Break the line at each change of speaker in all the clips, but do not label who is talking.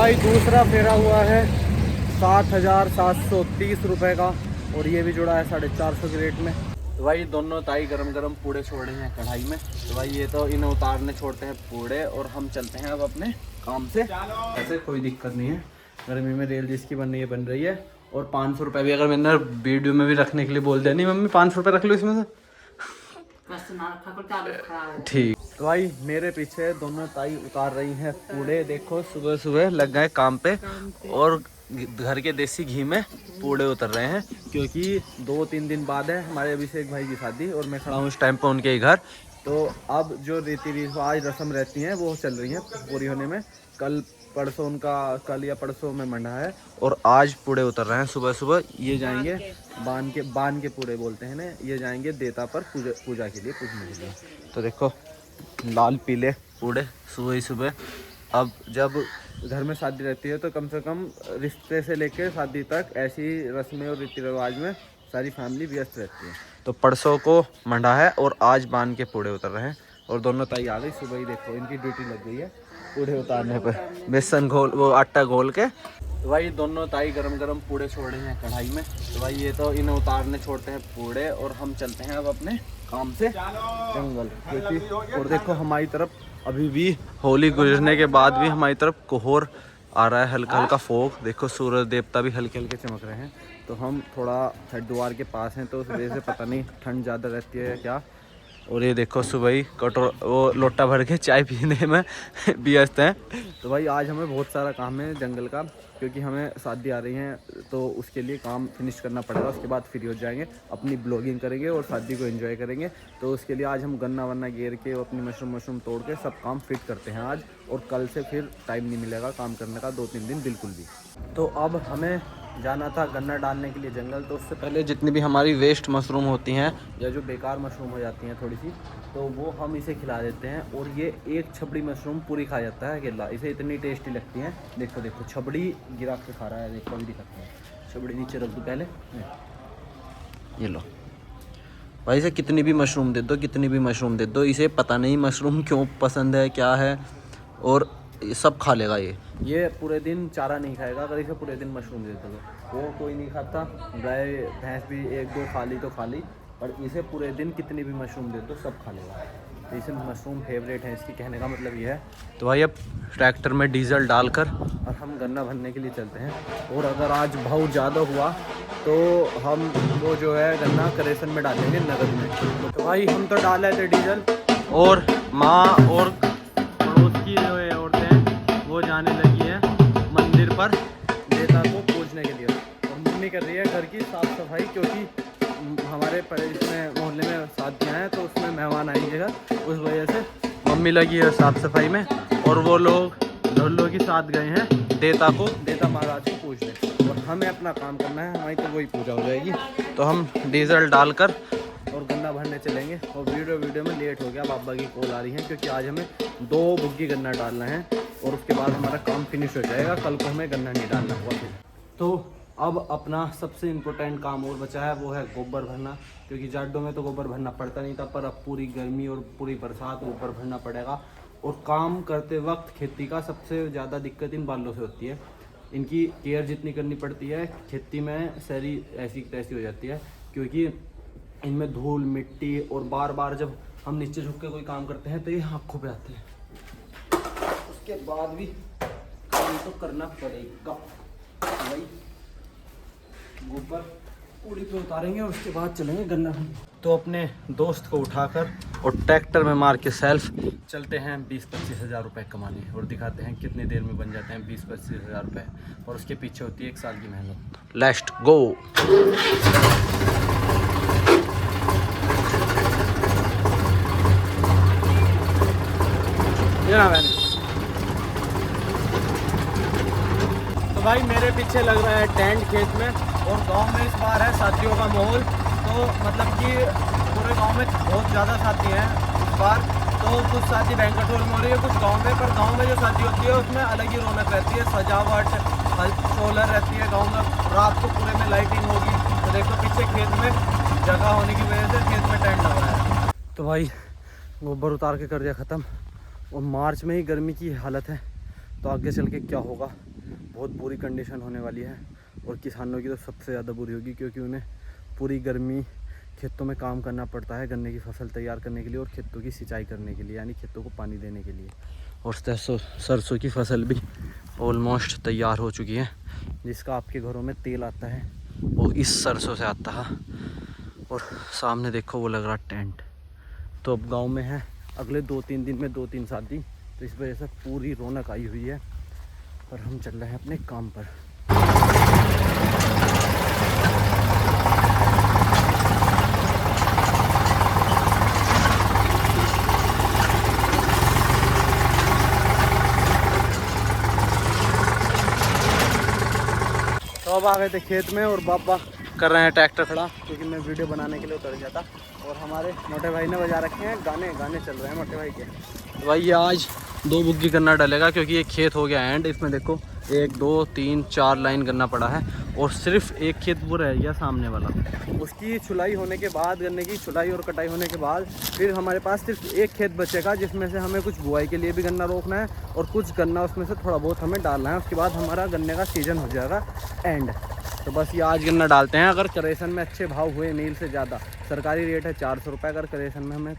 भाई दूसरा फेरा हुआ है 7,730 रुपये का, और ये भी जुड़ा है 450 के रेट में। तो भाई दोनों ताई गरम गरम पूड़े छोड़े हैं कढ़ाई में। तो भाई ये तो इन्हें उतारने छोड़ते हैं पूड़े, और हम चलते हैं अब अपने काम से। ऐसे कोई दिक्कत नहीं है, गर्मी में रेल जिसकी बन रही है बन रही है। और 500 रुपये भी अगर मैंने वीडियो में भी रखने के लिए बोल दिया, नहीं मम्मी 500 रुपये रख लो इसमें से, ठीक। तो भाई मेरे पीछे दोनों ताई उतार रही हैं पूड़े। देखो सुबह सुबह लग गए काम पे, और घर के देसी घी में पूड़े उतर रहे हैं, क्योंकि 2-3 दिन बाद है हमारे अभिषेक भाई की शादी, और मैं खड़ा हूँ इस टाइम पे उनके ही घर। तो अब जो रीति रिवाज रस्म रहती हैं वो चल रही हैं पूरी होने में। कल परसों उनका, कल या परसों में मंडा है, और आज पूड़े उतर रहे हैं सुबह सुबह। ये जाएंगे बान के पूड़े बोलते हैं ना, ये जाएंगे देवता पर पूजा के लिए, पूजने के लिए। तो देखो लाल पीले पूड़े सुबह ही सुबह। अब जब घर में शादी रहती है तो कम से कम रिश्ते से लेकर शादी तक ऐसी रस्में और रीति रिवाज में सारी फैमिली व्यस्त रहती है। तो परसों को मंडा है और आज बान के पूड़े उतर रहे हैं, और दोनों ताई आ गई सुबह ही। देखो इनकी ड्यूटी लग गई है पूड़े उतारने पर, बेसन घोल वो आटा घोल के। तो भाई दोनों ताई गरम गरम पूड़े छोड़े हैं कढ़ाई में। तो भाई ये तो इन्हें उतारने छोड़ते हैं पूड़े, और हम चलते हैं अब अपने काम से जंगल, क्योंकि और देखो हमारी तरफ अभी भी होली गुजरने के बाद भी हमारी तरफ कोहर आ रहा है, हल्का हल्का फोग। देखो सूरज देवता भी हल्के हल्के चमक रहे हैं। तो हम थोड़ा हरिद्वार के पास हैं, तो उस वजह से पता नहीं ठंड ज़्यादा रहती है क्या। और ये देखो सुबह ही वो लोटा भर के चाय पीने में व्यस्त हैं। तो भाई आज हमें बहुत सारा काम है जंगल का, क्योंकि हमें शादी आ रही है, तो उसके लिए काम फिनिश करना पड़ेगा। उसके बाद फ्री हो जाएंगे, अपनी ब्लॉगिंग करेंगे और शादी को एंजॉय करेंगे। तो उसके लिए आज हम गन्ना वन्ना घेर के अपनी मशरूम तोड़ के सब काम फिट करते हैं आज। और कल से फिर टाइम नहीं मिलेगा काम करने का, 2-3 दिन बिल्कुल भी। तो अब हमें जाना था गन्ना डालने के लिए जंगल। तो उससे पहले जितनी भी हमारी वेस्ट मशरूम होती हैं या जो बेकार मशरूम हो जाती हैं थोड़ी सी, तो वो हम इसे खिला देते हैं। और ये एक छबड़ी मशरूम पूरी खा जाता है अकेला, इसे इतनी टेस्टी लगती है। देखो देखो छबड़ी गिरा के खा रहा है, देखो अभी दिखाते हैं। छबड़ी नीचे रख दो पहले, ये लो भाई। इसे कितनी भी मशरूम दे दो, कितनी भी मशरूम दे दो, इसे पता नहीं मशरूम क्यों पसंद है क्या है, और सब खा लेगा। ये पूरे दिन चारा नहीं खाएगा, अगर इसे पूरे दिन मशरूम दे दो। वो कोई नहीं खाता, गाय भैंस भी 1-2 खा ली तो खा ली, पर इसे पूरे दिन कितनी भी मशरूम दे दो सब खा लेगा। तो इसे मशरूम फेवरेट है इसकी, कहने का मतलब ये है। तो भाई अब ट्रैक्टर में डीजल डालकर और हम गन्ना भरने के लिए चलते हैं। और अगर आज भाव ज़्यादा हुआ तो हम वो जो है गन्ना करेसन में डालेंगे नगद में। तो भाई हम तो डाल रहे थे डीजल, और माँ और पड़ोस की जो है औरतें वो जाने लगी है मंदिर पर देवता को पूजने के लिए। और मम्मी कर रही है घर की साफ़ सफाई, क्योंकि हमारे इसमें मोहल्ले में शादियाँ हैं, तो उसमें मेहमान आएंगे, उस वजह से मम्मी लगी है साफ़ सफाई में। और वो लोग ढोलों के साथ गए हैं देवता महाराज को पूजने, और हमें अपना काम करना है, हमारी तो वही पूजा हो जाएगी। तो हम डीजल डालकर और गन्ना भरने चलेंगे। और वीडियो में लेट हो गया, बाबा की कॉल आ रही है, क्योंकि आज हमें 2 बुग्गी गन्ना डालना है, और उसके बाद हमारा काम फिनिश हो जाएगा। कल को हमें गन्ना नहीं डालना होगा फिर। तो अब अपना सबसे इम्पोर्टेंट काम और बचा है, वो है गोबर भरना, क्योंकि जाडों में तो गोबर भरना पड़ता नहीं था, पर अब पूरी गर्मी और पूरी बरसात गोबर भरना पड़ेगा। और काम करते वक्त खेती का सबसे ज़्यादा दिक्कत इन बालों से होती है। इनकी केयर जितनी करनी पड़ती है, खेती में सारी ऐसी तैसी हो जाती है, क्योंकि इनमें धूल मिट्टी, और बार बार जब हम नीचे झुक के कोई काम करते हैं तो ये आँखों पे आते हैं। उसके बाद भी काम तो करना पड़ेगा भाई। गोबर पूरी पे उतारेंगे और उसके बाद चलेंगे गन्ना भरने। तो अपने दोस्त को उठाकर और ट्रैक्टर में मार के सेल्फ चलते हैं 20-25 हज़ार रुपये कमाने, और दिखाते हैं कितनी देर में बन जाते हैं 20-25 हज़ार रुपये। और उसके पीछे होती है 1 साल की मेहनत। Let's go. तो भाई मेरे पीछे लग रहा है टेंट खेत में, और गांव में इस बार है शादियों का माहौल। तो मतलब कि पूरे गांव में बहुत ज़्यादा शादी हैं इस बार। तो कुछ शादी बैंक्वेट हॉल में हो रही है, कुछ गांव में, पर गांव में जो शादी होती है उसमें अलग ही रौनक रहती है, सजावट सोलर रहती है गांव में, रात को पूरे में लाइटिंग होगी। तो देखो पीछे खेत में जगह होने की वजह से खेत में टेंट लग रहा है। तो भाई गोबर उतार के कर दिया ख़त्म, और मार्च में ही गर्मी की हालत है, तो आगे चल के क्या होगा बहुत बुरी कंडीशन होने वाली है। और किसानों की तो सबसे ज़्यादा बुरी होगी, क्योंकि उन्हें पूरी गर्मी खेतों में काम करना पड़ता है गन्ने की फसल तैयार करने के लिए और खेतों की सिंचाई करने के लिए, यानी खेतों को पानी देने के लिए। और सरसों की फसल भी ऑलमोस्ट तैयार हो चुकी है, जिसका आपके घरों में तेल आता है वो इस सरसों से आता है। और सामने देखो वो लग रहा टेंट। तो अब गांव में है, अगले 2-3 दिन में 2-3 शादी, तो इस वजह से पूरी रौनक आई हुई है। और हम चल रहे हैं अपने काम पर। तो अब आ गए थे खेत में और बाबा कर रहे हैं ट्रैक्टर खड़ा, क्योंकि मैं वीडियो बनाने के लिए उतर गया था। और हमारे मोटे भाई ने बजा रखे हैं गाने चल रहे हैं मोटे भाई के। तो भाई ये आज 2 बुग्गी गन्ना डालेगा, क्योंकि ये खेत हो गया एंड। इसमें देखो 1 2 3 4 लाइन गन्ना पड़ा है और सिर्फ एक खेत वो रह गया सामने वाला। उसकी छुलाई होने के बाद, गन्ने की छुलाई और कटाई होने के बाद फिर हमारे पास सिर्फ एक खेत बचेगा, जिसमें से हमें कुछ बुआई के लिए भी गन्ना रोकना है और कुछ गन्ना उसमें से थोड़ा बहुत हमें डालना है। उसके बाद हमारा गन्ने का सीजन हो जाएगा एंड। तो बस ये आज गन्ना डालते हैं। अगर करेसन में अच्छे भाव हुए, मील से ज़्यादा, सरकारी रेट है 400 रुपये, अगर करेसन में हमें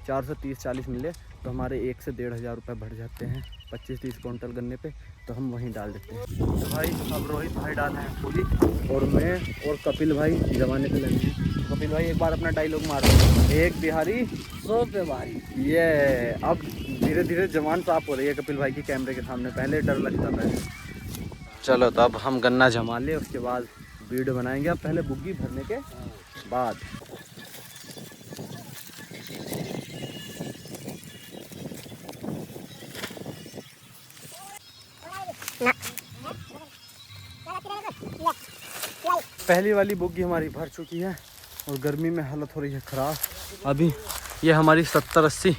430-40 मिले तो हमारे 1 से 1,500 रुपये बढ़ जाते हैं 25-30 क्विंटल गन्ने पे, तो हम वहीं डाल देते हैं। तो भाई अब रोहित भाई डाल रहे हैं पूरी, और मैं और कपिल भाई जमाने पे लगे हैं। कपिल भाई एक बार अपना डायलॉग मार रहे, एक बिहारी 100 पे भाई। ये अब धीरे धीरे जवान साफ हो रही है कपिल भाई की कैमरे के सामने, पहले डर लगता था। चलो तो अब हम गन्ना जमा ले, उसके बाद वीडियो बनाएंगे। अब पहले बुग्गी भरने के बाद। पहली वाली बुग्गी हमारी भर चुकी है और गर्मी में हालत हो रही है ख़राब। अभी ये हमारी 70-80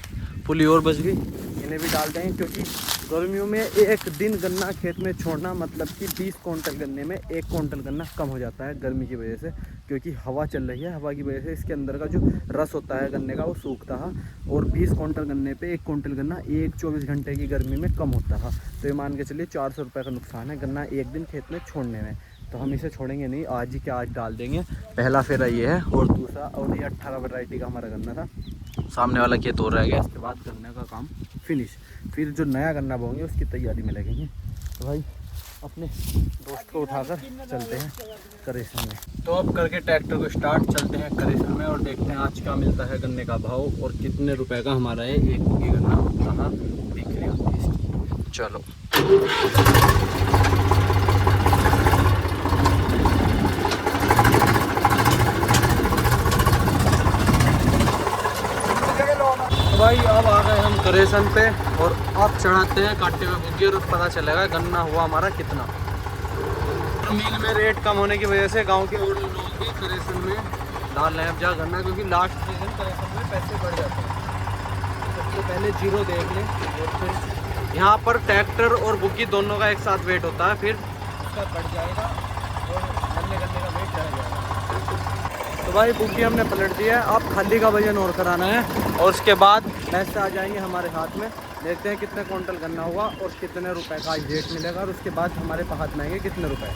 पुली और बच गई, इन्हें भी डाल देंगे, क्योंकि गर्मियों में एक दिन गन्ना खेत में छोड़ना मतलब कि 20 क्विंटल गन्ने में 1 क्विंटल गन्ना कम हो जाता है गर्मी की वजह से, क्योंकि हवा चल रही है। हवा की वजह से इसके अंदर का जो रस होता है गन्ने का वो सूखता है, और 20 क्विंटल गन्ने पे 1 क्विंटल गन्ना 24 घंटे की गर्मी में कम होता है। तो ये मान के चलिए 400 रुपये का नुकसान है गन्ना एक दिन खेत में छोड़ने में। तो हम इसे छोड़ेंगे नहीं, आज ही क्या आज डाल देंगे। पहला फेरा ये है, और दूसरा, और ये 18 वैरायटी का हमारा गन्ना था, सामने वाला खेत और रह गया। इसके बाद गन्ने का काम फिनिश, फिर जो नया गन्ना बोएंगे उसकी तैयारी में लगेंगे। तो भाई अपने दोस्त को उठाकर चलते हैं करेसन में। तो अब करके ट्रैक्टर को स्टार्ट, चलते हैं करेसन में और देखते हैं आज क्या मिलता है गन्ने का भाव और कितने रुपए का हमारा ये एक बुग्गी गन्ना कहाँ बिक्री होती है इसकी। चलो भाई अब आ गए हम करेसन पे और अब चढ़ाते हैं काटे में बुग्गी और पता चलेगा गन्ना हुआ हमारा कितना। तो मील में रेट कम होने की वजह से गांव के और लोग भी करेसन में डाल रहे हैं अब जा गन्ना, क्योंकि लास्ट सीजन करेसन में पैसे बढ़ जाते हैं। सबसे पहले जीरो देख लें, और फिर यहाँ पर ट्रैक्टर और बुग्गी दोनों का एक साथ वेट होता है, फिर उसका बढ़ जाएगा और गन्ने का वेट बढ़ जाएगा। तो भाई बुग्गी हमने पलट दिया है, अब खाली का वजन और कराना है और उसके बाद पैसे आ जाएंगे हमारे हाथ में। देखते हैं कितने क्विंटल गन्ना हुआ और कितने रुपए का रेट मिलेगा, और उसके बाद हमारे हाथ में आएंगे कितने रुपए।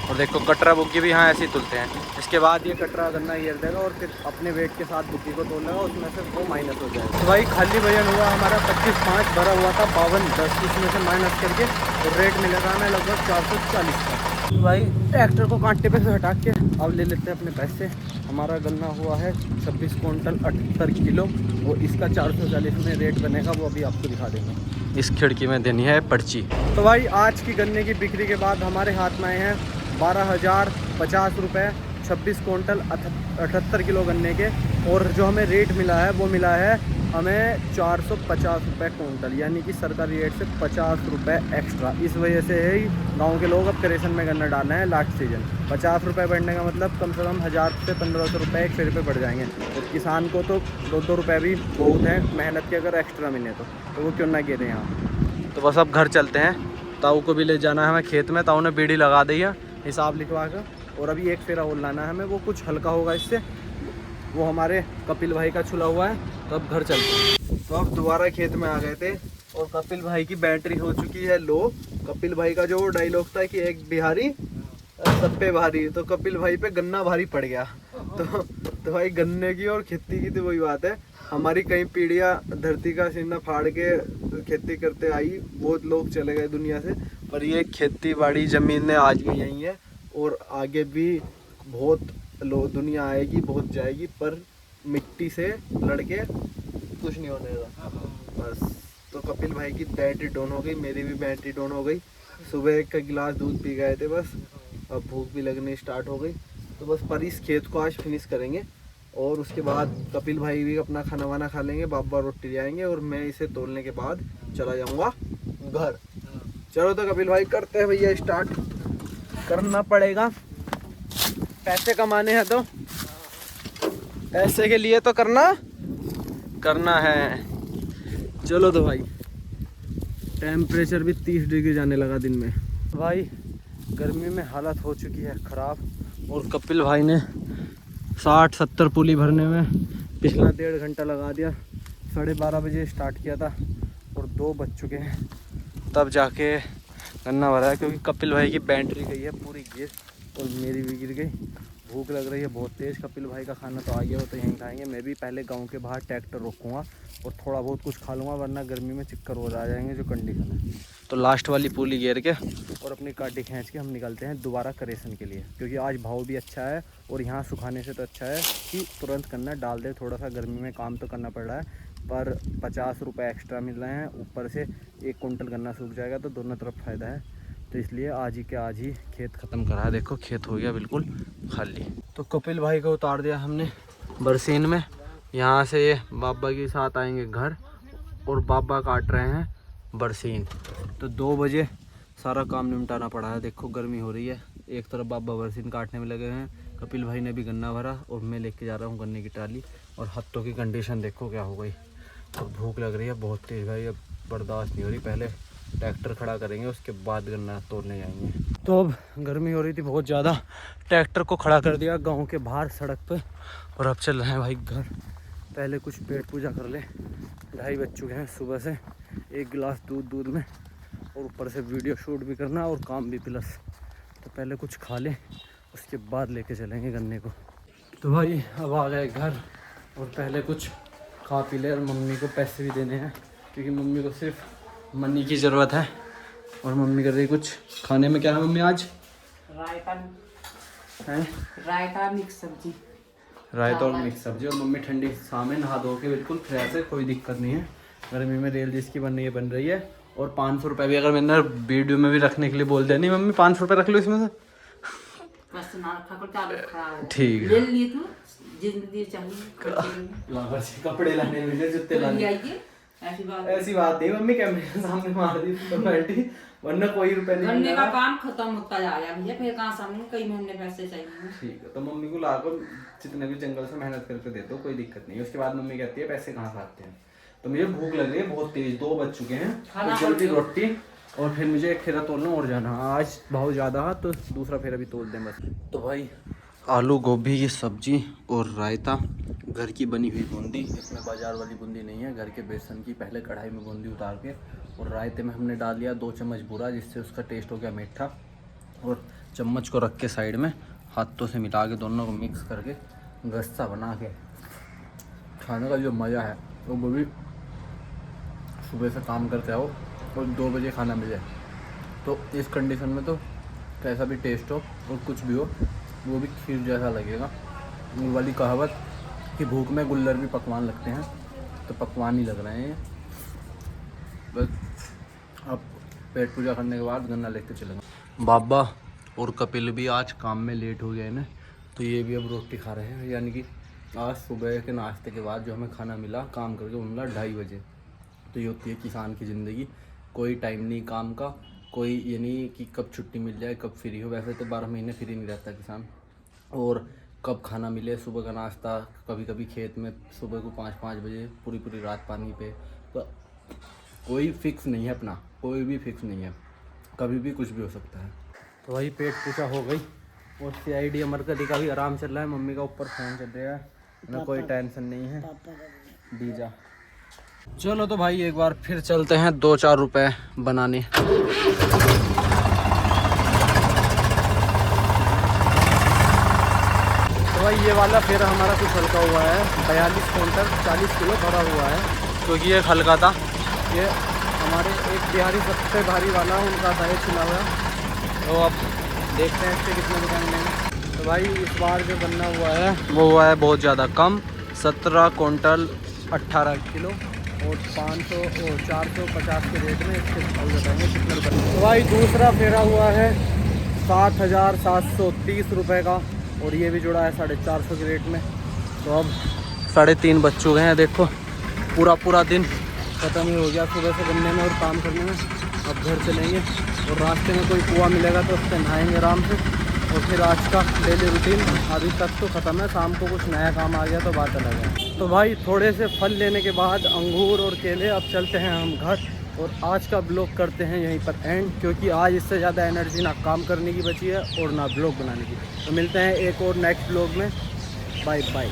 और देखो कटरा बुग्गी भी यहाँ ऐसे ही तुलते हैं। इसके बाद ये कटरा गन्ना घेर देगा और फिर अपने वेट के साथ बुग्गी को तोड़ लेगा, उसमें से वो माइनस हो जाएगा। तो भाई खाली वजन हुआ हमारा 25.5, भरा हुआ था 52.10, इसमें से माइनस करके और रेट मिलेगा हमें लगभग 440 का। तो भाई ट्रैक्टर को कांटे पे से हटा के अब ले लेते हैं अपने पैसे। हमारा गन्ना हुआ है 26 क्विंटल 78 किलो, और इसका 440 में रेट बनेगा, वो अभी आपको दिखा देंगे। इस खिड़की में देनी है पर्ची। तो भाई आज की गन्ने की बिक्री के बाद हमारे हाथ में आए हैं 12,050 रुपये 26 क्विंटल 78 किलो गन्ने के, और जो हमें रेट मिला है वो मिला है हमें 450 रुपये क्विंटल, यानी कि सरकारी रेट से 50 रुपये एक्स्ट्रा। इस वजह से ही गांव के लोग अब करेसन में गन्ना डालना है लास्ट सीजन। 50 रुपये बढ़ने का मतलब कम से कम 1000 से 1500 रुपये एक फेरे पे बढ़ जाएंगे, और किसान को तो 2-2 रुपये भी बहुत है मेहनत के, अगर एक्स्ट्रा मिले तो वो क्यों ना गिरे यहाँ। तो बस अब घर चलते हैं, ताऊ को भी ले जाना है हमें खेत में। ताऊ ने बीड़ी लगा दी है हिसाब लिखवा कर, और अभी एक फेरा और लाना है हमें, वो कुछ हल्का होगा इससे। वो हमारे कपिल भाई का छुला हुआ है। तो अब घर चलते हैं। तो अब दोबारा खेत में आ गए थे और कपिल भाई की बैटरी हो चुकी है लो। कपिल भाई का जो डायलॉग था कि एक बिहारी सब पे भारी, तो कपिल भाई पे गन्ना भारी पड़ गया। तो भाई गन्ने की और खेती की तो वही बात है, हमारी कई पीढ़ियां धरती का सीना फाड़ के खेती करते आई, बहुत लोग चले गए दुनिया से, पर ये खेती बाड़ी जमीनें आज भी यही है और आगे भी बहुत दुनिया आएगी, बहुत जाएगी, पर मिट्टी से लड़के कुछ नहीं होने देगा बस। तो कपिल भाई की बैटरी डाउन हो गई, मेरी भी बैटरी डाउन हो गई। सुबह एक का गिलास दूध पी गए थे बस, अब भूख भी लगनी स्टार्ट हो गई। तो बस पर इस खेत को आज फिनिश करेंगे और उसके बाद कपिल भाई भी अपना खाना वाना खा लेंगे, बाबा रोटी ले आएंगे और मैं इसे तोड़ने के बाद चला जाऊंगा घर। चलो तो कपिल भाई करते हैं भैया स्टार्ट, करना पड़ेगा, पैसे कमाने हैं तो पैसे के लिए तो करना है। चलो तो भाई, टेम्परेचर भी 30 डिग्री जाने लगा दिन में। भाई गर्मी में हालत हो चुकी है ख़राब और कपिल भाई ने 60-70 पुली भरने में पिछला 1.5 घंटा लगा दिया। 12:30 बजे स्टार्ट किया था और 2 बज चुके हैं तब जाके गन्ना भरा है, क्योंकि कपिल भाई की बैटरी गई है पूरी गिर और मेरी भी गिर गई। भूख लग रही है बहुत तेज़। कपिल भाई का खाना तो आ गया, वो तो यहीं खाएंगे। मैं भी पहले गांव के बाहर ट्रैक्टर रोकूंगा और थोड़ा बहुत कुछ खा लूँगा, वरना गर्मी में चक्कर हो आ जाएंगे जो कंडीशन है। तो लास्ट वाली पुली घेर के और अपनी काटी खींच के हम निकलते हैं दोबारा करेसन के लिए, क्योंकि आज भाव भी अच्छा है और यहाँ सुखाने से तो अच्छा है कि तुरंत करना डाल दे। थोड़ा सा गर्मी में काम तो करना पड़ रहा है, पर 50 रुपये एक्स्ट्रा मिल रहे हैं, ऊपर से 1 कुंटल गन्ना सूख जाएगा, तो दोनों तरफ फ़ायदा है। तो इसलिए आज ही के आज ही खेत ख़त्म करा है। देखो खेत हो गया बिल्कुल खाली। तो कपिल भाई को उतार दिया हमने बरसीन में। यहाँ से ये बाबा के साथ आएंगे घर और बाबा काट रहे हैं बरसीन। तो 2 बजे सारा काम निपटाना पड़ा है। देखो गर्मी हो रही है, एक तरफ बाबा बरसीन काटने में लगे हैं, कपिल भाई ने भी गन्ना भरा और मैं लेके जा रहा हूँ गन्ने की ट्राली। और हाथों की कंडीशन देखो क्या हो गई। अब भूख लग रही है बहुत तेज़ भाई, अब बर्दाश्त नहीं हो रही। पहले ट्रैक्टर खड़ा करेंगे, उसके बाद गन्ना तोड़ने जाएंगे। तो अब गर्मी हो रही थी बहुत ज़्यादा, ट्रैक्टर को खड़ा कर दिया गांव के बाहर सड़क पे और अब चल रहे हैं भाई घर। पहले कुछ पेट पूजा कर ले, 2:30 बज चुके हैं सुबह से। 1 गिलास दूध में और ऊपर से वीडियो शूट भी करना और काम भी प्लस। तो पहले कुछ खा ले, उसके बाद लेके चलेंगे गन्ने को। तो भाई अब आ गए घर और पहले कुछ खा पी ले और मम्मी को पैसे भी देने हैं, क्योंकि मम्मी को सिर्फ मनी की ज़रूरत है। और मम्मी कर रही कुछ खाने में। क्या है मम्मी आज?
रायता
है,
रायता मिक्स सब्जी,
रायता और मिक्स सब्जी। और मम्मी ठंडी सामने नहा धो के बिल्कुल फ्रेश है, कोई दिक्कत नहीं है। गर्मी में रेल जिसकी बन रही है। और 500 रुपये भी अगर मैंने वीडियो में भी रखने के लिए बोल दिया, नहीं मम्मी 500 रुपये रख लो इसमें से, ठीक है।
ले लिए तू जिंदगी चाहिए
कपड़े लाने मिले, जूते लाने, ऐसी बात नहीं मम्मी, कैमरे सामने मार दी तो बैठी, वरना कोई रुपए नहीं
गन्ने का काम खत्म होता जा रहा है भैया, फिर कहाँ सामने कई महीने पैसे चाहिए।
ठीक है, तो मम्मी को लाकर जितने भी जंगल से मेहनत करके दे दो, कोई दिक्कत नहीं। उसके बाद मम्मी कहती है पैसे कहाँ से आते हैं। तो मुझे भूख लग रही है बहुत तेज, 2 बज चुके हैं, तो जल्दी रोटी और फिर मुझे एक फेरा तोड़ना और जाना। आज बहुत ज़्यादा है तो दूसरा फेरा भी तोड़ दें बस। तो भाई आलू गोभी की सब्जी और रायता, घर की बनी हुई बूंदी, इसमें बाजार वाली बूंदी नहीं है, घर के बेसन की। पहले कढ़ाई में बूंदी उतार के और रायते में हमने डाल दिया 2 चम्मच बूरा, जिससे उसका टेस्ट हो गया मीठा। और चम्मच को रख के साइड में हाथों से मिला के दोनों को मिक्स करके गस्सा बना के खाने का जो मज़ा है वो भी सुबह से काम करते आओ और 2 बजे खाना मिल जाए, तो इस कंडीशन में तो कैसा भी टेस्ट हो और कुछ भी हो वो भी खीर जैसा लगेगा। वो वाली कहावत कि भूख में गुल्लर भी पकवान लगते हैं, तो पकवान ही लग रहे हैं। बस अब पेट पूजा करने के बाद गन्ना लेके चलेंगे। बाबा और कपिल भी आज काम में लेट हो गए ना, तो ये भी अब रोटी खा रहे हैं। यानी कि आज सुबह के नाश्ते के बाद जो हमें खाना मिला काम करके, वो मिला 2:30 बजे। तो ये होती है किसान की ज़िंदगी, कोई टाइम नहीं काम का, कोई ये नहीं कि कब छुट्टी मिल जाए कब फ्री हो। वैसे तो 12 महीने फ्री नहीं रहता किसान, और कब खाना मिले, सुबह का नाश्ता, कभी कभी खेत में सुबह को 5-5 बजे पूरी रात पानी पे। तो कोई फिक्स नहीं है अपना, कोई भी फिक्स नहीं है, कभी भी कुछ भी हो सकता है। तो वही पेट पूजा हो गई और CID अमरकली का भी आराम चल रहा है। मम्मी का ऊपर फ़ोन चल रहा है ना, कोई टेंशन नहीं है। दीजा चलो तो भाई एक बार फिर चलते हैं 2-4 रुपए बनाने। तो भाई ये वाला फिर हमारा कुछ हल्का हुआ है, 42 क्विंटल 40 किलो भरा हुआ है, क्योंकि ये हल्का था। ये हमारे एक बिहारी सबसे भारी वाला उनका था ये छिला हुआ। तो अब देखते हैं इससे कितने रुपए मिलेंगे। तो भाई इस बार जो गन्ना हुआ है वो हुआ है बहुत ज़्यादा कम, 17 क्विंटल 18 किलो और 500 और 450 के रेट में इसके भाव बताएंगे कितने रुपये। तो भाई दूसरा फेरा हुआ है 7,730 रुपये का, और ये भी जुड़ा है 450 के रेट में। तो अब 3:30 बज चुके हैं। देखो पूरा दिन ख़त्म ही हो गया सुबह से गन्ने में और काम करने में। अब घर चलेंगे और रास्ते में कोई कुआं मिलेगा तो उससे नहाएंगे आराम से, और फिर आज का डेली रूटीन अभी तक तो ख़त्म है। शाम को कुछ नया काम आ गया तो बात अलग है। तो भाई थोड़े से फल लेने के बाद अंगूर और केले, अब चलते हैं हम घर और आज का ब्लॉग करते हैं यहीं पर एंड, क्योंकि आज इससे ज़्यादा एनर्जी ना काम करने की बची है और ना ब्लॉग बनाने की। तो मिलते हैं एक और नेक्स्ट ब्लॉग में। Bye bye.